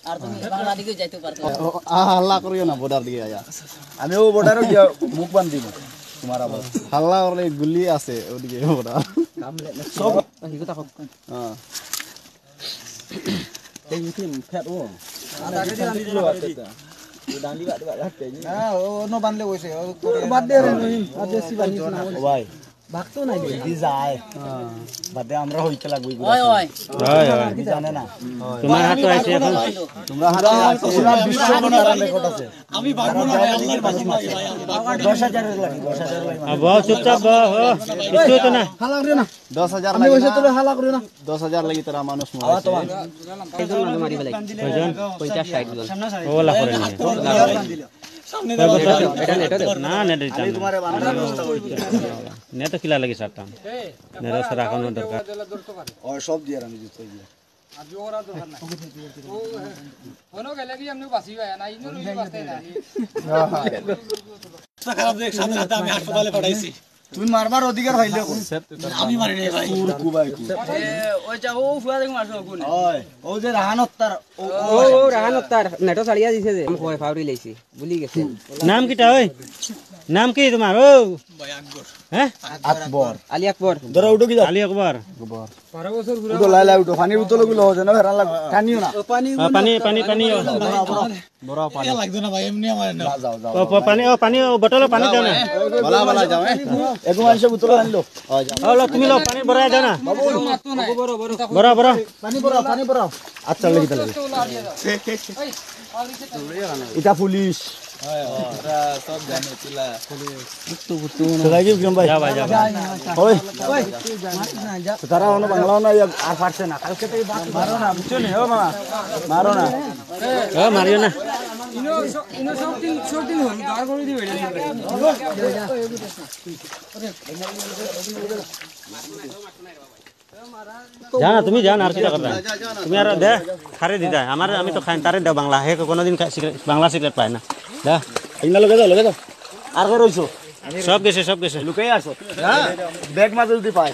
আর তুমি বাংলা দিকে যাইতে পারতো হাল্লা করিও না বর্ডার দিকে আয়া আমি ও বর্ডারে গিয়া মুখ বান্ধ দিব তোমার আবার হাল্লা করলে গুলি আছে ওদিকে বর্ডার সব কথা কত হ্যাঁ এই মিটিং ফেট ও ডান্ডি বাদ রাখতে না ও নো বানলে কইছে ও বাদ দে রে নহিম আজ এসি বানিস না ভাই ভাগতো নাই দি যায় বাদে আমরা হইতে লাগবই ওই ওই কি জানে না তোমার হাতে আছে এখন তোমরা হাতে আছে পুরো বিশ্ব মনার রেকর্ড আছে আমি ভাগবো না আল্লাহর বাজি ভাই 10000 এর লাগি 10000 লাগি বাহ চুপচাপ বাহ কিছু তো না হালা করে না 10000 আমি কইছে তোরে হালা করে না 10000 লাগি তোরা মানুষ আওয়া তো এইজন না মারি বলে কয়জন 50 60 জন ওলা করে নি সামনে এটা না নেট দিতাম তোমারে বানানোর ব্যবস্থা করি নেট কিলা লাগি সারতাম নেট সারা কোন দরকার ও সব দিয়ে আমি দিতে গিয়া আজি ওরা দরকার নাই ও হনো গেলে কি এমনি বাসি হয় না ইনো লই বাসতে না খারাপ দেখ সাথে সাথে আমি হাসপাতালে পাঠাইছি তুমি মারবার অধিকার হইলে আমি মারি নাই ভাই পুর কুবাই কু ওই যা ও ফুয়া দেখো মারছো কোন ওই ও যে রাহানত তার ও রাহানত তার নেটো ছাড়িয়া দিছে যে আমি কয় ফাউরি লাইছি ভুলি গেছে নাম কিটা ওই নাম কি তোমার ও ভাই আকবর হ্যাঁ আকবর আলী আকবর ধরো উঠো কি যাও আলী আকবর 12 বছর ঘুরে উঠো লাই লাই উঠো পানির বোতল গুলো হচ্ছে না ফেরান লাগবে টানিও না পানি পানি পানি বড় পানি এ লাগতো না ভাই এমনি আমার না যাও যাও পানি বটল পানি দাও না বলা বলা যাও এগো মানুষ বোতল আনলো ও লো তুমি লো পানি ভরায় দাও না মারতো না বড় বড় পানি পড়াও আচ্ছা লাগি তাহলে তোলা দিয়ে দাও এই আউরি সে এটা পুলিশ সব জানে চিলা সবাই কি ভাই যাও ভাই যাও ওই তারা অন্য বাংলাও না আর পারছে না কালকে তো মারো না বুঝছো নি ও মামা মারো না ও মারিও না ইনো সব দিন হল দাঁড় করে দিবে জানা তুমি জানা আর কি করবে তুমি আর দে খারে দি দে আমার আমি তো খাই তারে দাও বাংলা হে কোনদিন বাংলা সিগারেট পায় না দে ইনা লগে যাও আর কই রইছো সব গেছে লুকাই আসো হ্যাঁ ব্যাগ মাঝে যদি পায়